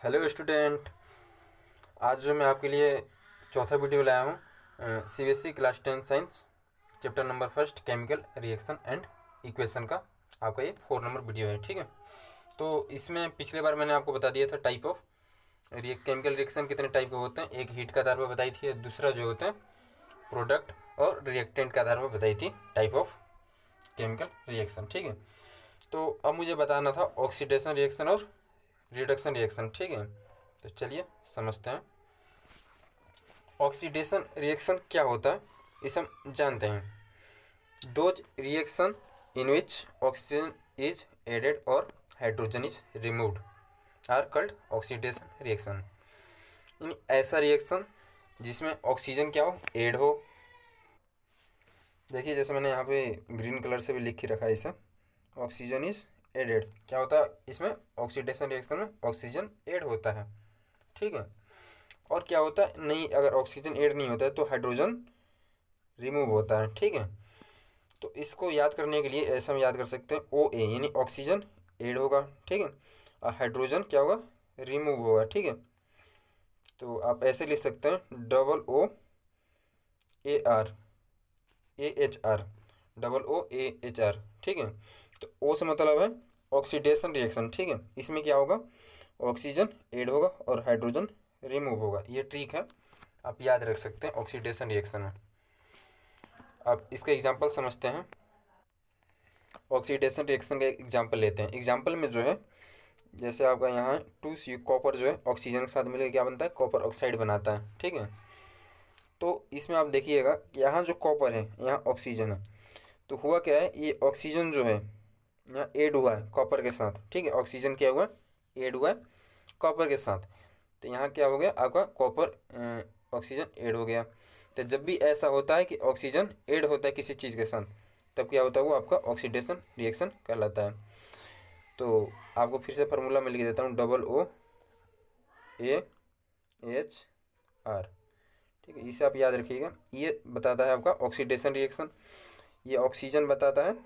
Hello student. आज जो मैं आपके लिए चौथा वीडियो लाया हूँ CBSE class 10 science chapter number first chemical reaction and equation का आपका ये 4 नंबर वीडियो है। ठीक है, तो इसमें पिछले बार मैंने आपको बता दिया था टाइप ऑफ केमिकल रिएक्शन कितने टाइप के होते हैं। एक हीट का आधार पर बताई थी, दूसरा जो होता है प्रोडक्ट और रिएक्टेंट के आधार पर बताई थी टाइप ऑफ केमिकल रिएक्शन। ठीक है, तो अब मुझे बताना था ऑक्सीडेशन रिएक्शन और रिडक्शन रिएक्शन। ठीक है, तो चलिए समझते हैं ऑक्सीडेशन रिएक्शन क्या होता है, इसे हम जानते हैं। Those reaction in which oxygen is added और hydrogen is removed are called oxidation reaction. ऐसा रिएक्शन जिसमें ऑक्सीजन क्या हो, ऐड हो। देखिए जैसे मैंने यहाँ पे ग्रीन कलर से भी लिख के रखा है इसे, ऑक्सीजन इज एडेड। क्या होता है इसमें, ऑक्सीडेशन रिएक्शन में ऑक्सीजन ऐड होता है। ठीक है, और क्या होता है नहीं, अगर ऑक्सीजन ऐड नहीं होता है तो हाइड्रोजन रिमूव होता है। ठीक है, तो इसको याद करने के लिए ऐसा हम याद कर सकते हैं ओ ए, यानी ऑक्सीजन ऐड होगा। ठीक है, और हाइड्रोजन क्या होगा, रिमूव होगा। ठीक है, तो आप ऐसे लिख सकते हैं double O A R, A H R, double O A H R. ठीक है, तो ओ से मतलब है ऑक्सीडेशन रिएक्शन। ठीक है, इसमें क्या होगा, ऑक्सीजन ऐड होगा और हाइड्रोजन रिमूव होगा। ये ट्रिक है, आप याद रख सकते हैं ऑक्सीडेशन रिएक्शन में। अब इसका एग्जांपल समझते हैं। ऑक्सीडेशन रिएक्शन का एक एग्जांपल लेते हैं। एग्जांपल में जो है, जैसे आपका यहाँ 2 कॉपर जो है ऑक्सीजन के साथ मिलकर क्या बनता है, कॉपर ऑक्साइड बनाता है। ठीक है, तो इसमें आप देखिएगा यहाँ जो कॉपर है यहाँ ऑक्सीजन है, तो हुआ क्या है, ये ऑक्सीजन जो है यहाँ ऐड हुआ है कॉपर के साथ। ठीक है, ऑक्सीजन क्या हुआ, ऐड हुआ है कॉपर के साथ, तो यहाँ क्या हो गया आपका कॉपर ऑक्सीजन ऐड हो गया। तो जब भी ऐसा होता है कि ऑक्सीजन ऐड होता है किसी चीज़ के साथ, तब क्या होता है, वो आपका ऑक्सीडेशन रिएक्शन कहलाता है। तो आपको फिर से फार्मूला में लिख देता हूँ, double O A H R. ठीक है, इसे आप याद रखिएगा। ये बताता है आपका ऑक्सीडेशन रिएक्शन, ये ऑक्सीजन बताता है,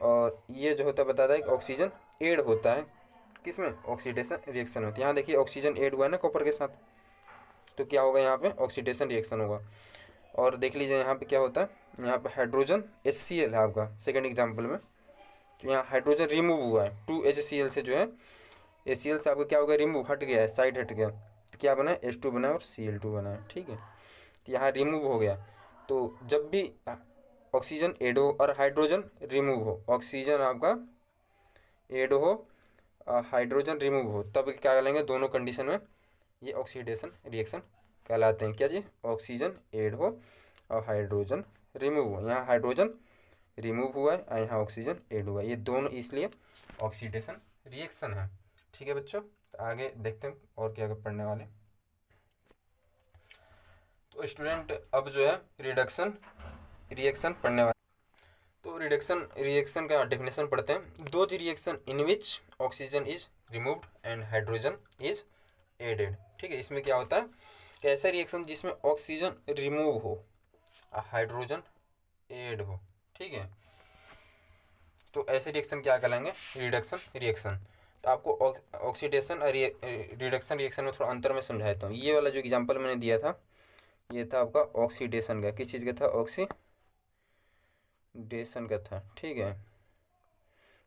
और ये जो होता है बताता है कि ऑक्सीजन ऐड होता है किसमें, ऑक्सीडेशन रिएक्शन में। तो यहाँ देखिए ऑक्सीजन ऐड हुआ है ना कॉपर के साथ, तो क्या होगा यहाँ पे ऑक्सीडेशन रिएक्शन होगा। और देख लीजिए यहाँ पे क्या होता है, यहाँ पे हाइड्रोजन HCl है आपका सेकंड एग्जांपल में, तो यहाँ हाइड्रोजन रिमूव हुआ है 2HCl से, जो है HCl से आपका क्या हो गया, रिमूव हट गया है, साइड हट गया, तो क्या बना है, H2 बना है और Cl2 बना है। ठीक है, तो यहाँ रिमूव हो गया। तो जब भी ऑक्सीजन ऐड हो और हाइड्रोजन रिमूव हो, ऑक्सीजन आपका ऐड हो हाइड्रोजन रिमूव हो, तब क्या करेंगे, दोनों कंडीशन में ये ऑक्सीडेशन रिएक्शन कहलाते हैं। क्या चीज़, ऑक्सीजन ऐड हो और हाइड्रोजन रिमूव हो। यहाँ हाइड्रोजन रिमूव हुआ है और यहाँ ऑक्सीजन ऐड हुआ है, ये दोनों इसलिए ऑक्सीडेशन रिएक्शन है। ठीक है बच्चों, तो आगे देखते हैं और क्या पढ़ने वाले। तो स्टूडेंट अब जो है रिडक्शन रिएक्शन पढ़ने वाले। तो रिडक्शन रिएक्शन का डेफिनेशन पढ़ते हैं। Those reaction in which oxygen is removed and hydrogen is added. ठीक है, इसमें क्या होता है कि ऐसा रिएक्शन जिसमें ऑक्सीजन रिमूव हो और हाइड्रोजन ऐड हो। ठीक है, तो ऐसे रिएक्शन क्या कहलाएंगे, रिडक्शन रिएक्शन। तो आपको ऑक्सीडेशन और रिडक्शन रिएक्शन में थोड़ा अंतर में समझाता हूँ। ये वाला जो एग्जांपल मैंने दिया था, ये था आपका ऑक्सीडेशन का, किस चीज़ का था, ऑक्सीडेशन का था। ठीक है,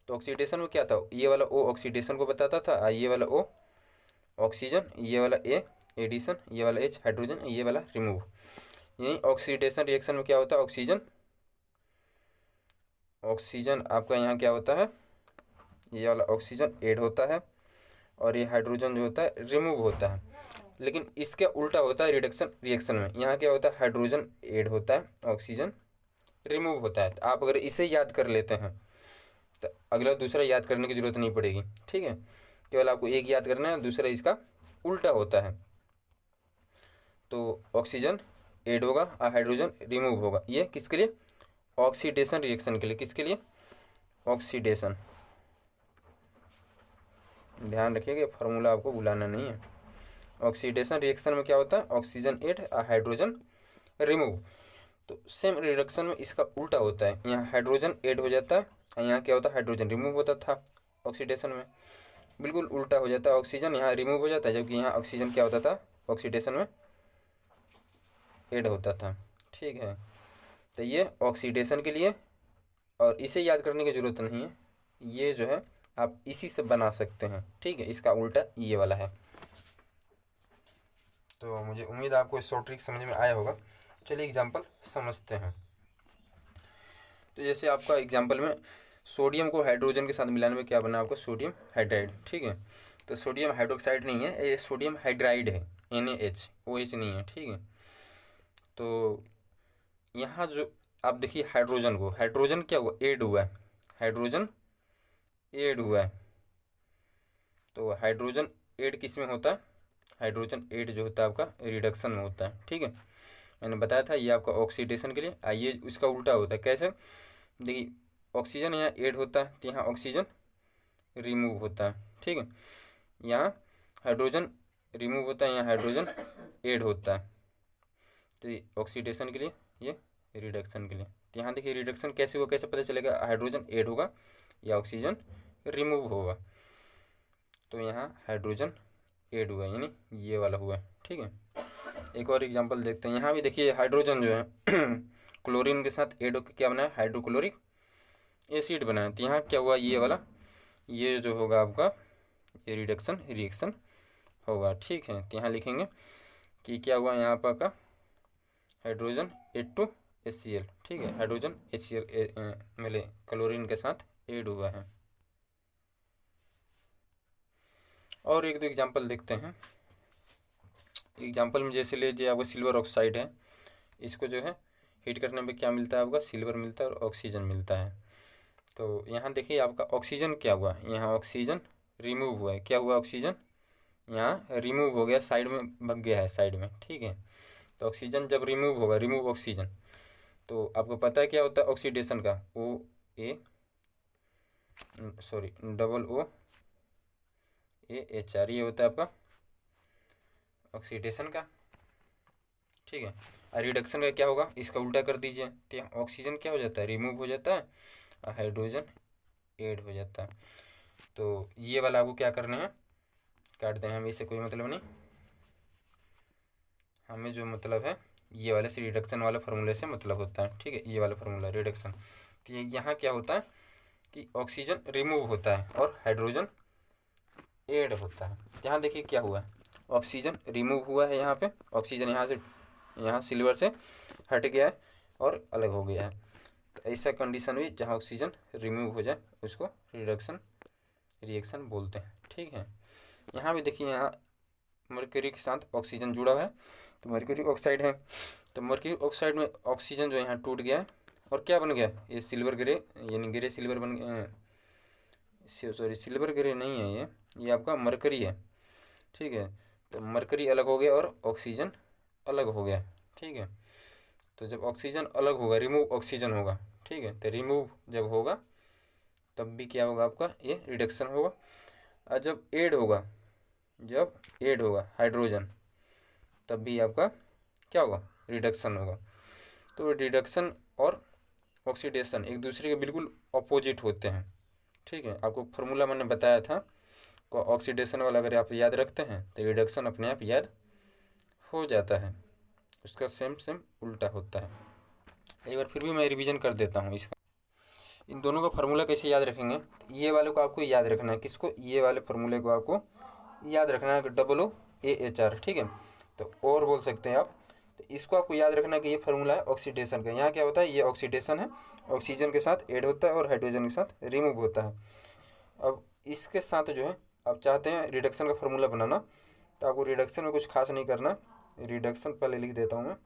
तो ऑक्सीडेशन में क्या था, ये वाला ओ ऑक्सीडेशन को बताता था, ये वाला ओ ऑक्सीजन, ये वाला ए एडिशन, ये वाला एच हाइड्रोजन, ये वाला रिमूव। यानी ऑक्सीडेशन रिएक्शन में क्या होता है, ऑक्सीजन ऑक्सीजन आपका यहाँ क्या होता है, ये वाला ऑक्सीजन ऐड होता है और ये हाइड्रोजन जो होता है रिमूव होता है। लेकिन इसका उल्टा होता है रिडक्शन रिएक्शन में, यहाँ क्या होता है, हाइड्रोजन ऐड होता है, ऑक्सीजन रिमूव होता है। तो आप अगर इसे याद कर लेते हैं तो अगला दूसरा याद करने की जरूरत नहीं पड़ेगी। ठीक है, केवल आपको एक याद करना है, दूसरा इसका उल्टा होता है। तो ऑक्सीजन ऐड होगा और हाइड्रोजन रिमूव होगा, ये किसके लिए, ऑक्सीडेशन रिएक्शन के लिए। किसके लिए, ऑक्सीडेशन। ध्यान रखिएगा फार्मूला आपको भुलाना नहीं है। ऑक्सीडेशन रिएक्शन में क्या होता है, ऑक्सीजन ऐड और हाइड्रोजन रिमूव। तो सेम रिडक्शन में इसका उल्टा होता है, यहाँ हाइड्रोजन ऐड हो जाता है और यहाँ क्या होता है, हाइड्रोजन रिमूव होता था ऑक्सीडेशन में। बिल्कुल उल्टा हो जाता है, ऑक्सीजन यहाँ रिमूव हो जाता है, जबकि यहाँ ऑक्सीजन क्या होता था, ऑक्सीडेशन में ऐड होता था। ठीक है, तो ये ऑक्सीडेशन के लिए, और इसे याद करने की ज़रूरत नहीं है, ये जो है आप इसी से बना सकते हैं। ठीक है, इसका उल्टा ये वाला है। तो मुझे उम्मीद है आपको शॉर्ट ट्रिक समझ में आया होगा। चलिए एग्जांपल समझते हैं। तो जैसे आपका एग्जांपल में सोडियम को हाइड्रोजन के साथ मिलाने में क्या बना आपका, सोडियम हाइड्राइड। ठीक है, तो सोडियम हाइड्रोक्साइड नहीं है, ये सोडियम हाइड्राइड है, NaHOH नहीं है। ठीक है, तो यहाँ जो आप देखिए हाइड्रोजन को, हाइड्रोजन क्या हुआ, ऐड हुआ है, हाइड्रोजन ऐड हुआ है। तो हाइड्रोजन ऐड किस में होता है, हाइड्रोजन ऐड जो होता है आपका रिडक्शन में होता है। ठीक है, मैंने बताया था ये आपका ऑक्सीडेशन के लिए। आइए इसका उल्टा होता है, कैसे, देखिए ऑक्सीजन यहाँ ऐड होता है तो यहाँ ऑक्सीजन रिमूव होता है। ठीक है, यहाँ हाइड्रोजन रिमूव होता है, यहाँ हाइड्रोजन ऐड होता है। तो ये ऑक्सीडेशन के लिए, ये रिडक्शन के लिए। तो यहाँ देखिए रिडक्शन कैसे होगा, कैसे पता चलेगा, हाइड्रोजन ऐड होगा या ऑक्सीजन रिमूव होगा। तो यहाँ हाइड्रोजन ऐड हुआ, यानी ये वाला हुआ। ठीक है, एक और एग्जांपल देखते हैं। यहाँ भी देखिए हाइड्रोजन जो है क्लोरीन के साथ ऐड होकर क्या बना है, हाइड्रोक्लोरिक एसिड बना है। तो यहाँ क्या हुआ, ये वाला, ये जो होगा आपका, ये रिडक्शन रिएक्शन होगा। ठीक है, तो यहाँ लिखेंगे कि क्या हुआ यहाँ पर का, हाइड्रोजन H2HCl। ठीक है, हाइड्रोजन HCl मिले क्लोरीन के साथ ऐड हुआ है। और एक दो एग्जांपल देखते हैं। एग्जांपल में जैसे लीजिए आपका सिल्वर ऑक्साइड है, इसको जो है हीट करने पे क्या मिलता है आपका, सिल्वर मिलता है और ऑक्सीजन मिलता है। तो यहाँ देखिए आपका ऑक्सीजन क्या हुआ, यहाँ ऑक्सीजन रिमूव हुआ है। क्या हुआ, ऑक्सीजन यहाँ रिमूव हो गया, साइड में भग गया है, साइड में। ठीक है, तो ऑक्सीजन जब रिमूव होगा, रिमूव ऑक्सीजन, तो आपको पता है क्या होता है ऑक्सीडेशन का, OOH, ये होता है आपका ऑक्सीडेशन का। ठीक है, और रिडक्शन का क्या होगा, इसका उल्टा कर दीजिए, तो यहाँ ऑक्सीजन क्या हो जाता है, रिमूव हो जाता है, और हाइड्रोजन ऐड हो जाता है। तो ये वाला आपको क्या करना है, काट देना है, हमें इससे कोई मतलब नहीं, हमें जो मतलब है ये वाले से रिडक्शन वाला फार्मूले से मतलब होता है। ठीक है, ये वाला फार्मूला रिडक्शन। तो यहाँ क्या होता है कि ऑक्सीजन रिमूव होता है और हाइड्रोजन ऐड होता है। यहाँ देखिए क्या हुआ है, ऑक्सीजन रिमूव हुआ है, यहाँ पे ऑक्सीजन यहाँ से, यहाँ सिल्वर से हट गया है और अलग हो गया है। तो ऐसा कंडीशन भी जहाँ ऑक्सीजन रिमूव हो जाए उसको रिडक्शन रिएक्शन बोलते हैं। ठीक है, यहाँ भी देखिए, यहाँ मरकरी के साथ ऑक्सीजन जुड़ा हुआ है, तो मरकरी ऑक्साइड है। तो मरकरी ऑक्साइड में ऑक्सीजन जो यहाँ टूट गया है और क्या बन गया, ये सिल्वर ग्रे, यानी ग्रे सिल्वर बन गया, सॉरी सिल्वर ग्रे नहीं है, ये आपका मरकरी है। ठीक है, तो मरकरी अलग हो गया और ऑक्सीजन अलग हो गया। ठीक है, तो जब ऑक्सीजन अलग होगा, रिमूव ऑक्सीजन होगा। ठीक है, तो रिमूव जब होगा तब भी क्या होगा आपका, ये रिडक्शन होगा। और जब ऐड होगा, जब ऐड होगा हाइड्रोजन, तब भी आपका क्या होगा, रिडक्शन होगा। तो रिडक्शन और ऑक्सीडेशन एक दूसरे के बिल्कुल अपोजिट होते हैं। ठीक है, आपको फार्मूला मैंने बताया था, को ऑक्सीडेशन वाला अगर आप याद रखते हैं तो रिडक्शन अपने आप याद हो जाता है, उसका सेम सेम उल्टा होता है। एक बार फिर भी मैं रिवीजन कर देता हूँ इसका। इन दोनों का फार्मूला कैसे याद रखेंगे, ये वाले को आपको याद रखना है, किसको, ये वाले फार्मूले को आपको याद रखना है, OOAHR। ठीक है, तो और बोल सकते हैं आप, तो इसको आपको याद रखना है कि ये फार्मूला है ऑक्सीडेशन का। यहाँ क्या होता है, ये ऑक्सीडेशन है, ऑक्सीजन के साथ ऐड होता है और हाइड्रोजन के साथ रिमूव होता है। अब इसके साथ जो है आप चाहते हैं रिडक्शन का फार्मूला बनाना, तो आपको रिडक्शन में कुछ खास नहीं करना। रिडक्शन पहले लिख देता हूँ मैं,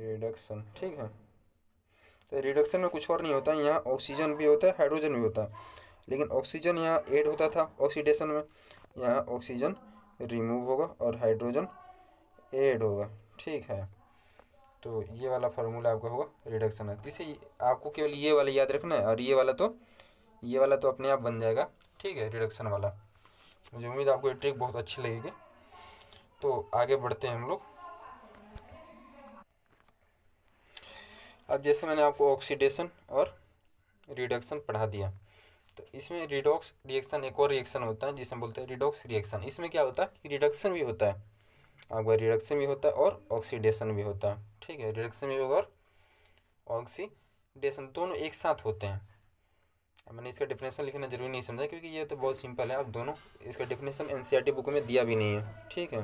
रिडक्शन। ठीक है, तो रिडक्शन में कुछ और नहीं होता है, यहाँ ऑक्सीजन भी होता है, हाइड्रोजन भी होता है, लेकिन ऑक्सीजन यहाँ ऐड होता था ऑक्सीडेशन में, यहाँ ऑक्सीजन रिमूव होगा और हाइड्रोजन ऐड होगा। ठीक है, तो ये वाला फार्मूला आपका होगा रिडक्शन है। इसे आपको केवल ये वाला याद रखना है, और ये वाला तो अपने आप बन जाएगा। ठीक है, रिडक्शन वाला। मुझे उम्मीद है आपको ये ट्रिक बहुत अच्छी लगेगी। तो आगे बढ़ते हैं हम लोग। अब जैसे मैंने आपको ऑक्सीडेशन और रिडक्शन पढ़ा दिया, तो इसमें रिडॉक्स रिएक्शन एक और रिएक्शन होता है जिसे हम बोलते हैं रिडॉक्स रिएक्शन। इसमें क्या होता है कि रिडक्शन भी होता है, आपका रिडक्शन भी होता है और ऑक्सीडेशन भी होता है। ठीक है, रिडक्शन भी होगा और ऑक्सीडेशन दोनों एक साथ होते हैं। मैंने इसका डेफिनेशन लिखना जरूरी नहीं समझा क्योंकि ये तो बहुत सिंपल है, आप दोनों इसका डेफिनेशन एनसीईआरटी बुक में दिया भी नहीं है। ठीक है,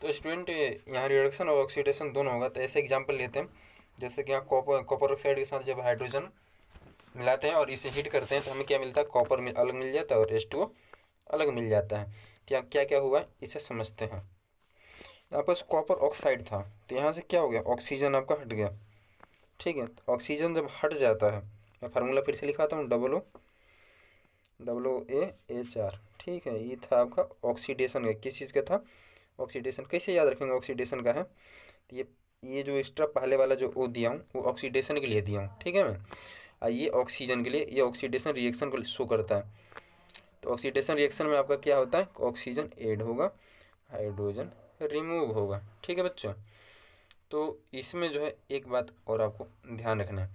तो स्टूडेंट यहाँ रिडक्शन और ऑक्सीडेशन दोनों होगा। तो ऐसे एग्जाम्पल लेते हैं, जैसे कि यहाँ कॉपर ऑक्साइड के साथ जब हाइड्रोजन मिलाते हैं और इसे हीट करते हैं तो हमें क्या मिलता है, कॉपर में अलग मिल जाता है और H2O अलग मिल जाता है। तो यहाँ क्या क्या हुआ है इसे समझते हैं। यहाँ पर कॉपर ऑक्साइड था तो यहाँ से क्या हो गया, ऑक्सीजन आपका हट गया। ठीक है, तो ऑक्सीजन जब हट जाता है, मैं फार्मूला फिर से लिखाता हूँ, OOAH। ठीक है, ये था आपका ऑक्सीडेशन का। किस चीज़ का था, ऑक्सीडेशन। कैसे याद रखेंगे ऑक्सीडेशन का है, तो ये जो एक्स्ट्रा पहले वाला जो ओ दिया हूँ वो ऑक्सीडेशन के लिए दिया हूँ। ठीक है, मैं ये ऑक्सीजन के लिए, ये ऑक्सीडेशन रिएक्शन को शो करता है। तो ऑक्सीडेशन रिएक्शन में आपका क्या होता है, ऑक्सीजन ऐड होगा, हाइड्रोजन रिमूव होगा। ठीक है बच्चों, तो इसमें जो है एक बात और आपको ध्यान रखना है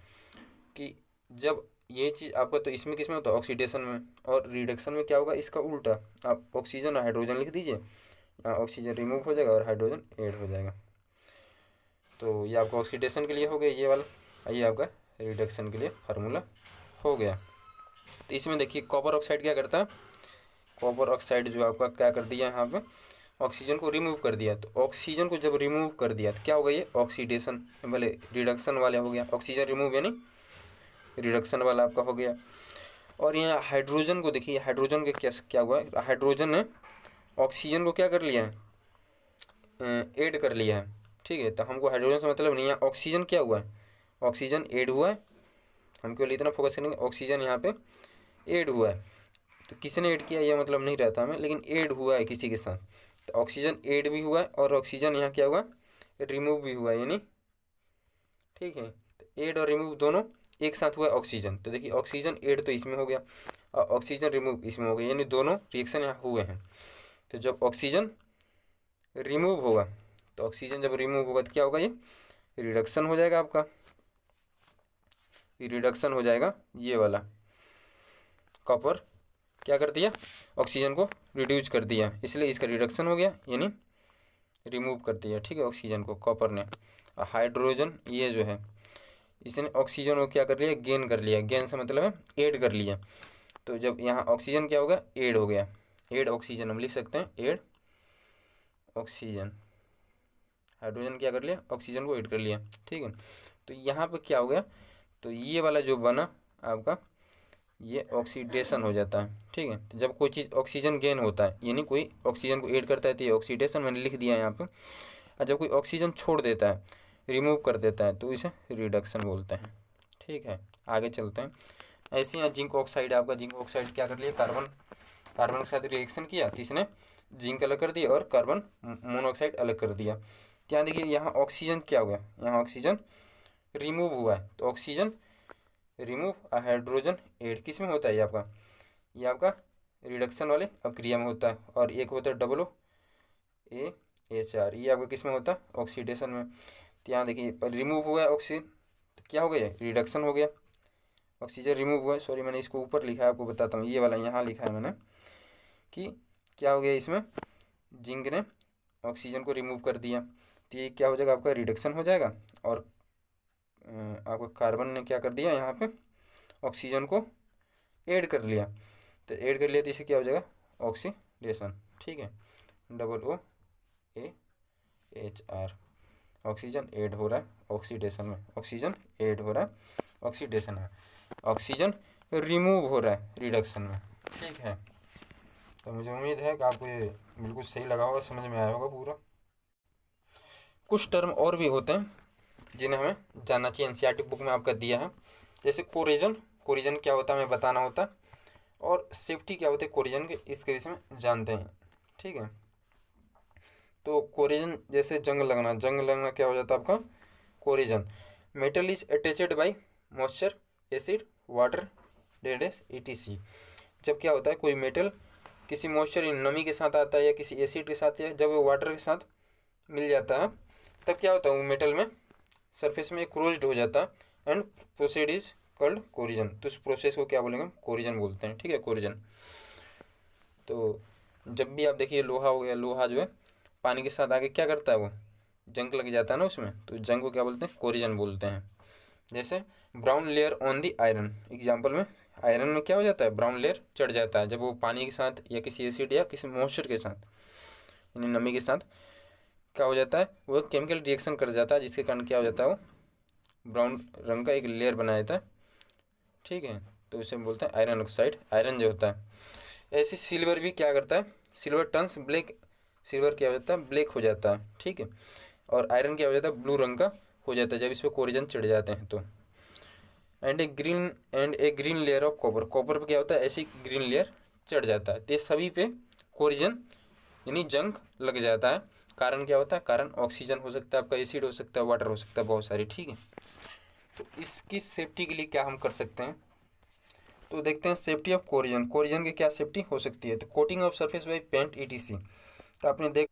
कि जब ये चीज़ आपका, तो इसमें किस में होता है, ऑक्सीडेशन में, और रिडक्शन में क्या होगा, इसका उल्टा। आप ऑक्सीजन और हाइड्रोजन लिख दीजिए, यहाँ ऑक्सीजन रिमूव हो जाएगा और हाइड्रोजन ऐड हो जाएगा। तो ये आपका ऑक्सीडेशन के लिए हो गया ये वाला, ये आपका रिडक्शन के लिए फार्मूला हो गया। तो इसमें देखिए कॉपर ऑक्साइड क्या करता है, कॉपर ऑक्साइड जो आपका क्या कर दिया यहाँ पे, ऑक्सीजन को रिमूव कर दिया। तो ऑक्सीजन को जब रिमूव कर दिया तो क्या होगा, ये ऑक्सीडेशन भले रिडक्शन वाला हो गया, ऑक्सीजन रिमूव यानी रिडक्शन वाला आपका हो गया। और यहाँ हाइड्रोजन को देखिए, हाइड्रोजन के क्या हुआ है, हाइड्रोजन ने ऑक्सीजन को क्या कर लिया है, ऐड कर लिया है। ठीक है, तो हमको हाइड्रोजन से मतलब नहीं है, ऑक्सीजन क्या हुआ है, ऑक्सीजन ऐड हुआ है। हम केवल इतना फोकस करेंगे, ऑक्सीजन यहाँ पे ऐड हुआ है। तो किसने ऐड किया ये मतलब नहीं रहता हमें, लेकिन ऐड हुआ है किसी के साथ। तो ऑक्सीजन ऐड भी हुआ है और ऑक्सीजन यहाँ क्या हुआ, रिमूव भी हुआ है यानी। ठीक है, तो ऐड और रिमूव दोनों एक साथ हुआ है ऑक्सीजन। तो देखिए ऑक्सीजन ऐड तो इसमें हो गया और ऑक्सीजन रिमूव इसमें हो गया, यानी दोनों रिएक्शन यहाँ हुए हैं। तो जब ऑक्सीजन रिमूव होगा, तो ऑक्सीजन जब रिमूव होगा तो क्या होगा, ये रिडक्शन हो जाएगा आपका, रिडक्शन हो जाएगा। ये वाला कॉपर क्या कर दिया, ऑक्सीजन को रिड्यूस कर दिया, इसलिए इसका रिडक्शन हो गया यानी रिमूव कर दिया। ठीक है, ऑक्सीजन को कॉपर ने। हाइड्रोजन ये जो है इसने ऑक्सीजन को क्या कर लिया, गेन कर लिया। गेन से मतलब है ऐड कर लिया। तो जब यहाँ ऑक्सीजन क्या होगा, ऐड हो गया, ऐड ऑक्सीजन हम लिख सकते हैं, ऐड ऑक्सीजन। हाइड्रोजन क्या कर लिया, ऑक्सीजन को ऐड कर लिया। ठीक है, तो यहाँ पे क्या हो गया, तो ये वाला जो बना आपका ये ऑक्सीडेशन हो जाता है। ठीक है, तो जब कोई चीज़ ऑक्सीजन गेन होता है यानी कोई ऑक्सीजन को ऐड करता है तो ये ऑक्सीडेशन मैंने लिख दिया है यहाँ पे। और जब कोई ऑक्सीजन छोड़ देता है, रिमूव कर देता है, तो इसे रिडक्शन बोलते हैं। ठीक है, आगे चलते हैं। ऐसे यहाँ जिंक ऑक्साइड, आपका जिंक ऑक्साइड क्या कर लिया, कार्बन के साथ रिएक्शन किया तो इसने जिंक अलग कर दिया और कार्बन मोनोऑक्साइड अलग कर दिया। तो यहाँ देखिए यहाँ ऑक्सीजन क्या हुआ, यहाँ ऑक्सीजन रिमूव हुआ है। तो ऑक्सीजन रिमूव, हाइड्रोजन ऐड किस में होता है, ये आपका रिडक्शन वाले अभिक्रिया में होता है। और एक होता है OOAH, ये आपका किस में होता है, ऑक्सीडेशन में। तो यहाँ देखिए रिमूव हुआ है ऑक्सीजन, तो क्या हो गया, रिडक्शन हो गया। ऑक्सीजन रिमूव हुआ है, सॉरी मैंने इसको ऊपर लिखा है, आपको बताता हूँ, ये वाला यहाँ लिखा है मैंने कि क्या हो गया, इसमें जिंक ने ऑक्सीजन को रिमूव कर दिया तो ये क्या हो जाएगा, आपका रिडक्शन हो जाएगा। और आपका कार्बन ने क्या कर दिया, यहाँ पे ऑक्सीजन को ऐड कर लिया। तो ऐड कर लिया तो इसे क्या हो जाएगा, ऑक्सीडेशन। ठीक है, OOAH, ऑक्सीजन ऐड हो रहा है ऑक्सीडेशन में, ऑक्सीजन ऐड हो रहा है ऑक्सीडेशन में, ऑक्सीजन रिमूव हो रहा है रिडक्शन में। ठीक है, तो मुझे उम्मीद है कि आपको ये बिल्कुल सही लगा होगा, समझ में आया होगा पूरा। कुछ टर्म और भी होते हैं जिन्हें हमें जानना चाहिए, एनसीईआरटी बुक में आपका दिया है। जैसे कोरिजन, कोरिजन क्या होता है हमें बताना होता है, और सेफ्टी क्या होती है कोरिजन के, इसके विषय में जानते हैं। ठीक है, तो कोरिजन जैसे जंग लगना क्या हो जाता है आपका, corrosion. Metal is attached by moisture, acid, water, डेडेस ETC। जब क्या होता है कोई मेटल किसी मॉइस्चर नमी के साथ आता है या किसी एसिड के साथ, या जब वो वाटर के साथ मिल जाता है तब क्या होता है वो मेटल में सरफेस में क्रोज्ड हो जाता है and proceed is called corrosion. तो इस प्रोसेस को क्या बोलेंगे हम, कोरिजन बोलते हैं, ठीक है, कोरिजन। तो जब भी आप देखिए लोहा हो गया, लोहा जो है पानी के साथ आगे क्या करता है, वो जंग लग जाता है ना उसमें, तो जंग को क्या बोलते हैं, कोरिजन बोलते हैं। जैसे brown layer on the iron, example में आयरन में क्या हो जाता है, ब्राउन लेयर चढ़ जाता है जब वो पानी के साथ या किसी एसिड या किसी मॉइस्चर के साथ यानी नमी के साथ क्या हो जाता है, वो केमिकल रिएक्शन कर जाता है, जिसके कारण क्या हो जाता है, वो ब्राउन रंग का एक लेयर बना देता है, ठीक है। तो इसे बोलते हैं आयरन ऑक्साइड, आयरन जो होता है। ऐसे सिल्वर भी क्या करता है, सिल्वर टर्न्स ब्लैक, सिल्वर क्या हो जाता है, ब्लैक हो जाता है, ठीक है। और आयरन क्या हो जाता है, ब्लू रंग का हो जाता है जब इस पर कोरिजन चढ़ जाते हैं तो। And A green layer of copper, copper पे क्या होता है, ऐसी ग्रीन लेयर चढ़ जाता है, तो ये सभी पे कोरिजन यानी जंग लग जाता है। कारण क्या होता है, कारण ऑक्सीजन हो सकता है, आपका एसिड हो सकता है, वाटर हो सकता है, बहुत सारी, ठीक है। तो इसकी सेफ्टी के लिए क्या हम कर सकते हैं, तो देखते हैं सेफ्टी ऑफ कोरिजन, कोरिजन की क्या सेफ्टी हो सकती है। तो coating of surface by paint ETC, तो आपने देख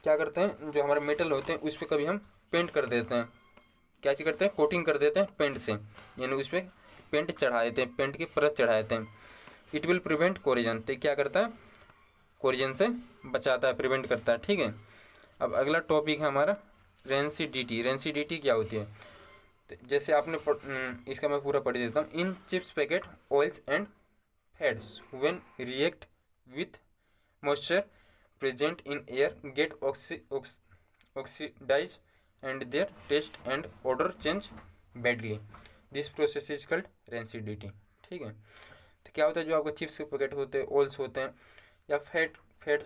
क्या करते हैं, जो हमारे मेटल होते हैं उस पर कभी हम पेंट कर देते हैं, क्या चीज़ करते हैं, कोटिंग कर देते हैं पेंट से, यानी उस पर पेंट चढ़ा देते हैं, पेंट की परत चढ़ा देते हैं। इट विल प्रिवेंट कोरिजन, तो क्या करता है, कोरिजन से बचाता है, प्रिवेंट करता है, ठीक है। अब अगला टॉपिक है हमारा रेंसिडिटी। रेंसिडिटी क्या होती है, तो जैसे आपने इसका मैं पूरा पढ़ देता हूँ। In chips packet oils and fats when react with moisture present in air get oxidise and their taste and order change badly, this process is called rancidity, ठीक है। तो क्या होता है, जो आपका चिप्स के पैकेट होते हैं, ऑयल्स होते हैं या फैट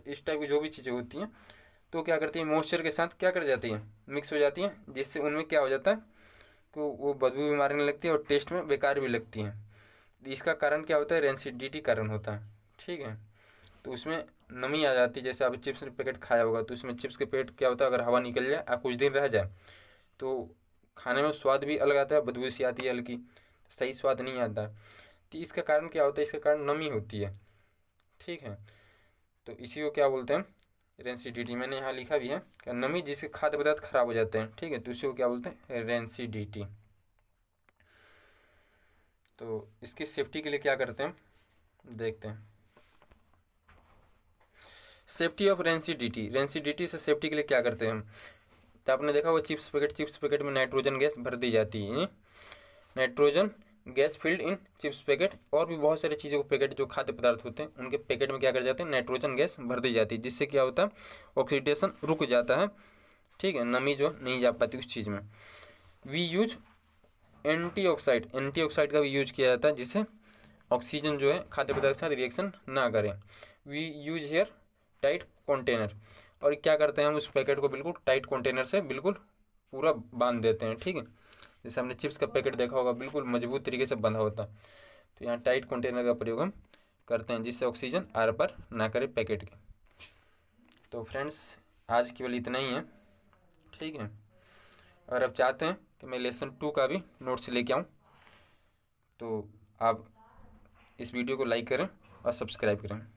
इस टाइप की जो भी चीज़ें होती हैं, तो क्या करती है, मॉइस्चर के साथ क्या कर जाती है, मिक्स हो जाती हैं, जिससे उनमें क्या हो जाता है कि वो बदबू भी मारने लगती है और टेस्ट में बेकार भी लगती हैं। इसका कारण क्या होता है, रेंसिडिटी कारण होता है, ठीक है। तो उसमें नमी आ जाती है, जैसे आप चिप्स पैकेट खाया होगा तो उसमें चिप्स के पैकेट क्या होता है, अगर हवा निकल जाए और कुछ दिन रह जाए तो खाने में स्वाद भी अलग आता है, बदबू सी आती है हल्की, सही स्वाद नहीं आता है। तो इसका कारण क्या होता है, इसका कारण नमी होती है, ठीक है। तो इसी को क्या बोलते हैं, रेंसिडिटी। मैंने यहाँ लिखा भी है कि नमी जिससे खाद्य पदार्थ खराब हो जाते हैं, ठीक है, तो इसी को क्या बोलते हैं, रेंसिडिटी। तो इसकी सेफ्टी के लिए क्या करते हैं, देखते हैं। सेफ्टी ऑफ रेंसिडिटी, रेंसिडिटी से सेफ्टी के लिए क्या करते हैं हम, तो आपने देखा होगा चिप्स पैकेट में नाइट्रोजन गैस भर दी जाती है, नाइट्रोजन गैस फील्ड इन चिप्स पैकेट, और भी बहुत सारी चीज़ों को पैकेट जो खाद्य पदार्थ होते हैं उनके पैकेट में क्या कर जाते हैं, नाइट्रोजन गैस भर दी जाती है, जिससे क्या होता है, ऑक्सीडेशन रुक जाता है, ठीक है, नमी जो नहीं जा पाती उस चीज़ में। वी यूज एंटीऑक्साइड, एंटीऑक्साइड का भी यूज किया जाता है, जिससे ऑक्सीजन जो है खाद्य पदार्थ के साथ रिएक्शन ना करे। We use air tight container, और क्या करते हैं हम उस पैकेट को बिल्कुल टाइट कंटेनर से बिल्कुल पूरा बांध देते हैं, ठीक है। जैसे हमने चिप्स का पैकेट देखा होगा बिल्कुल मजबूत तरीके से बंधा होता, तो यहाँ टाइट कंटेनर का प्रयोग हम करते हैं, जिससे ऑक्सीजन आर पार ना करे पैकेट के। तो फ्रेंड्स आज केवल इतना ही है, ठीक है। अगर आप चाहते हैं कि मैं लेसन 2 का भी नोट्स लेके आऊँ तो आप इस वीडियो को लाइक करें और सब्सक्राइब करें।